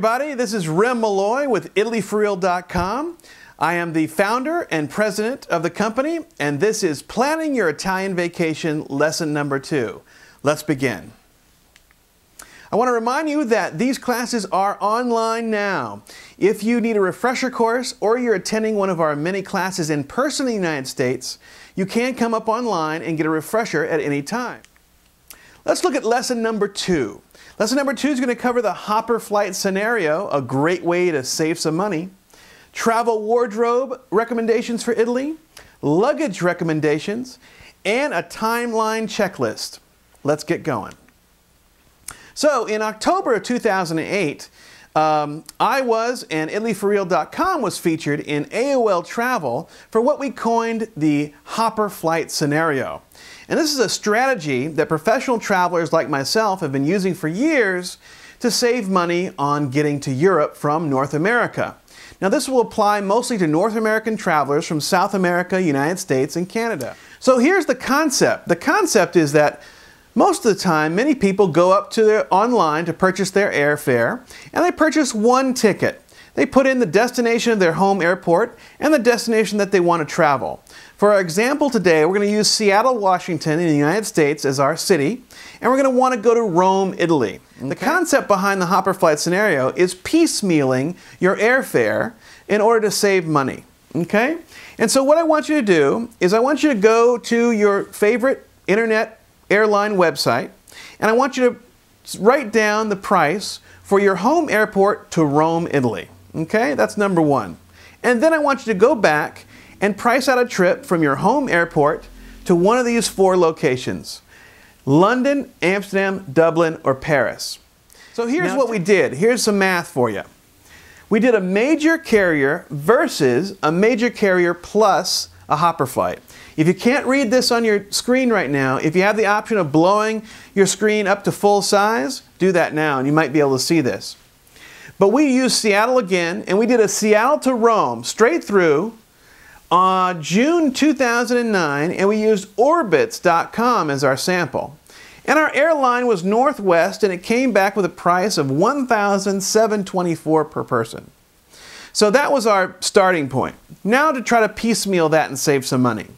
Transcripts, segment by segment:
everybody, this is Rem Malloy with ItalyForReal.com. I am the founder and president of the company, and this is Planning Your Italian Vacation lesson number 2. Let's begin. I want to remind you that these classes are online now. If you need a refresher course or you're attending one of our many classes in person in the United States, you can come up online and get a refresher at any time. Let's look at lesson number 2. Lesson number 2 is going to cover the hopper flight scenario, a great way to save some money, travel wardrobe recommendations for Italy, luggage recommendations, and a timeline checklist. Let's get going. So in October of 2008, I was, and ItalyForReal.com was featured in AOL Travel for what we coined the hopper flight scenario. And this is a strategy that professional travelers like myself have been using for years to save money on getting to Europe from North America. Now this will apply mostly to North American travelers from South America, United States, and Canada. So here's the concept. The concept is that most of the time, many people go up to online to purchase their airfare, and they purchase one ticket. They put in the destination of their home airport and the destination that they want to travel. For our example today, we're going to use Seattle, Washington in the United States as our city, and we're going to want to go to Rome, Italy. Okay. The concept behind the hopper flight scenario is piecemealing your airfare in order to save money. Okay? And so what I want you to do is I want you to go to your favorite internet airline website, and I want you to write down the price for your home airport to Rome, Italy. Okay? That's number 1. And then I want you to go back and price out a trip from your home airport to one of these 4 locations: London, Amsterdam, Dublin, or Paris. So here's what we did. Here's some math for you. We did a major carrier versus a major carrier plus a hopper flight. If you can't read this on your screen right now, if you have the option of blowing your screen up to full size, do that now and you might be able to see this. But we used Seattle again, and we did a Seattle to Rome straight through June 2009, and we used Orbitz.com as our sample. And our airline was Northwest, and it came back with a price of $1,724 per person. So that was our starting point. Now to try to piecemeal that and save some money.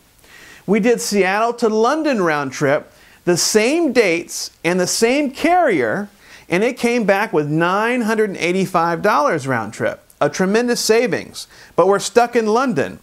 We did Seattle to London round trip, the same dates and the same carrier, and it came back with $985 round trip. A tremendous savings, but we're stuck in London.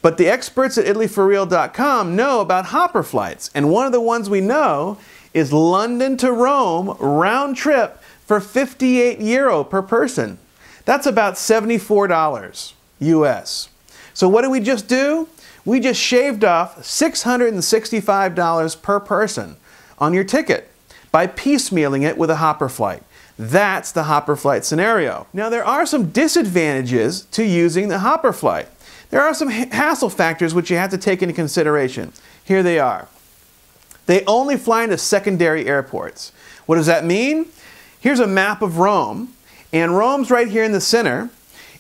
But the experts at ItalyForReal.com know about hopper flights, and one of the ones we know is London to Rome round trip for €58 per person. That's about $74 US. So what did we just do? We just shaved off $665 per person on your ticket by piecemealing it with a hopper flight. That's the hopper flight scenario. Now there are some disadvantages to using the hopper flight. There are some hassle factors which you have to take into consideration. Here they are. They only fly into secondary airports. What does that mean? Here's a map of Rome, and Rome's right here in the center.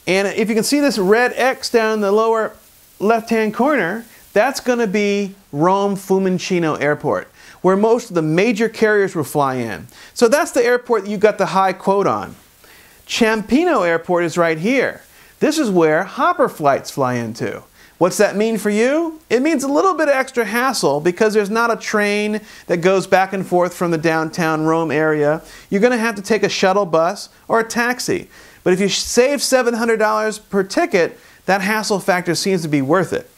And if you can see this red X down in the lower left-hand corner, that's going to be Rome Fiumicino Airport, where most of the major carriers will fly in. So that's the airport that you got the high quote on. Ciampino Airport is right here. This is where hopper flights fly into. What's that mean for you? It means a little bit of extra hassle because there's not a train that goes back and forth from the downtown Rome area. You're going to have to take a shuttle bus or a taxi. But if you save $700 per ticket, that hassle factor seems to be worth it.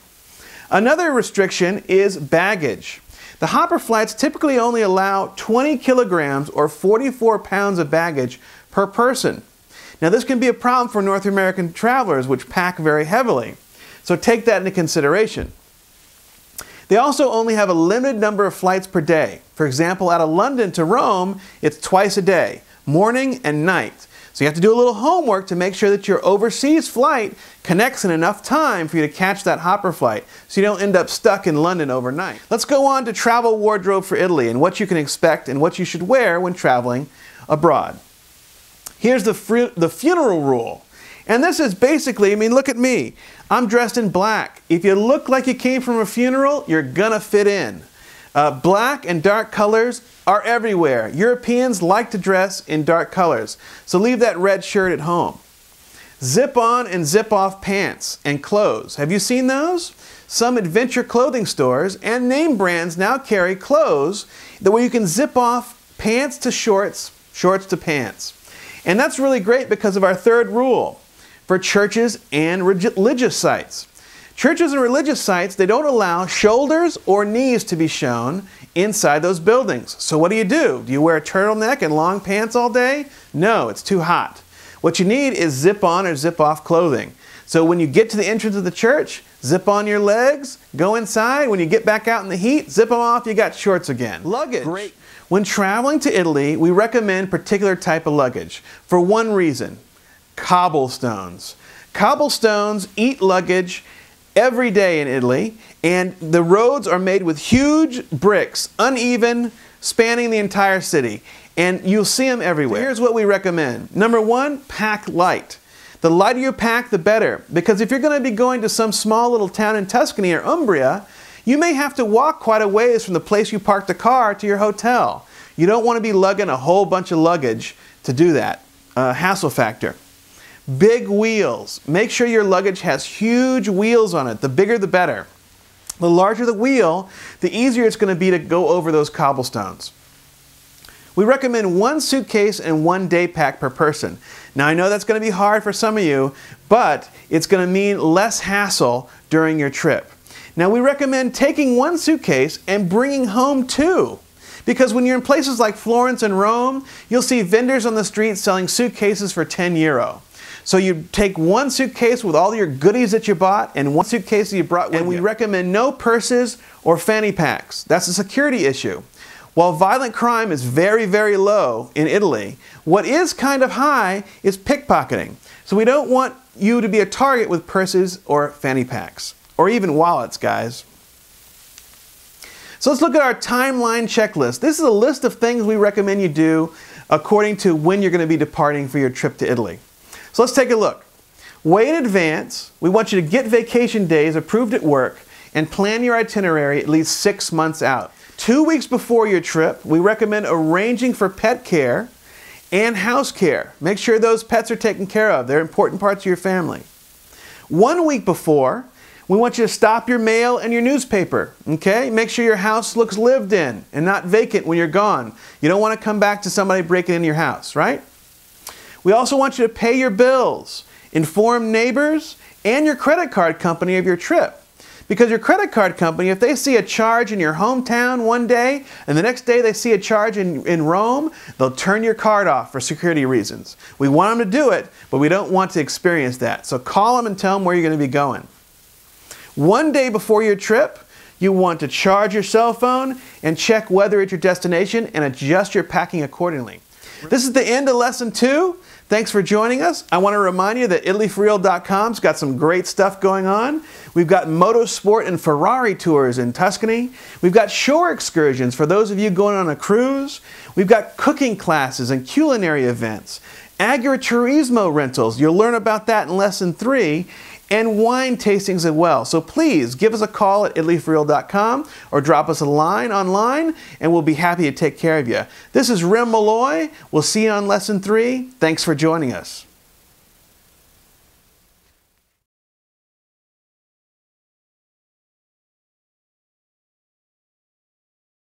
Another restriction is baggage. The hopper flights typically only allow 20 kilograms or 44 pounds of baggage per person. Now this can be a problem for North American travelers which pack very heavily. So take that into consideration. They also only have a limited number of flights per day. For example, out of London to Rome, it's twice a day, morning and night. So you have to do a little homework to make sure that your overseas flight connects in enough time for you to catch that hopper flight so you don't end up stuck in London overnight. Let's go on to travel wardrobe for Italy and what you can expect and what you should wear when traveling abroad. Here's the funeral rule. And this is basically, I mean, look at me. I'm dressed in black. If you look like you came from a funeral, you're gonna fit in. Black and dark colors are everywhere. Europeans like to dress in dark colors, so leave that red shirt at home. Zip on and zip off pants and clothes. Have you seen those? Some adventure clothing stores and name brands now carry clothes the way you can zip off pants to shorts, shorts to pants. And that's really great because of our third rule for churches and religious sites. Churches and religious sites, they don't allow shoulders or knees to be shown inside those buildings. So what do? Do you wear a turtleneck and long pants all day? No, it's too hot. What you need is zip on or zip off clothing. So when you get to the entrance of the church, zip on your legs, go inside. When you get back out in the heat, zip them off, you got shorts again. Luggage. Great. When traveling to Italy, we recommend particular type of luggage for one reason: cobblestones. Cobblestones eat luggage every day in Italy, and the roads are made with huge bricks, uneven, spanning the entire city. And you'll see them everywhere. So here's what we recommend. Number one, pack light. The lighter you pack, the better. Because if you're going to be going to some small little town in Tuscany or Umbria, you may have to walk quite a ways from the place you parked the car to your hotel. You don't want to be lugging a whole bunch of luggage to do that. Hassle factor. Big wheels. Make sure your luggage has huge wheels on it. The bigger the better. The larger the wheel, the easier it's going to be to go over those cobblestones. We recommend one suitcase and one day pack per person. Now I know that's going to be hard for some of you, but it's going to mean less hassle during your trip. Now we recommend taking one suitcase and bringing home two. Because when you're in places like Florence and Rome, you'll see vendors on the street selling suitcases for 10 euro. So you take one suitcase with all your goodies that you bought and one suitcase that you brought with you. And we recommend no purses or fanny packs. That's a security issue. While violent crime is very, very low in Italy, what is kind of high is pickpocketing. So we don't want you to be a target with purses or fanny packs, or even wallets, guys. So let's look at our timeline checklist. This is a list of things we recommend you do according to when you're going to be departing for your trip to Italy. So let's take a look. Way in advance, we want you to get vacation days approved at work and plan your itinerary at least 6 months out. 2 weeks before your trip, we recommend arranging for pet care and house care. Make sure those pets are taken care of. They're important parts of your family. 1 week before, we want you to stop your mail and your newspaper, okay? Make sure your house looks lived in and not vacant when you're gone. You don't want to come back to somebody breaking into your house, right? We also want you to pay your bills, inform neighbors and your credit card company of your trip. Because your credit card company, if they see a charge in your hometown one day and the next day they see a charge in Rome, they'll turn your card off for security reasons. We want them to do it, but we don't want to experience that. So call them and tell them where you're going to be going. 1 day before your trip, you want to charge your cell phone and check weather at your destination and adjust your packing accordingly. This is the end of lesson 2. Thanks for joining us. I want to remind you that ItalyForReal.com's got some great stuff going on. We've got motorsport and Ferrari tours in Tuscany. We've got shore excursions for those of you going on a cruise. We've got cooking classes and culinary events. Agriturismo rentals, you'll learn about that in lesson 3. And wine tastings as well. So please give us a call at ItalyForReal.com or drop us a line online and we'll be happy to take care of you. This is Rem Malloy. We'll see you on lesson 3. Thanks for joining us.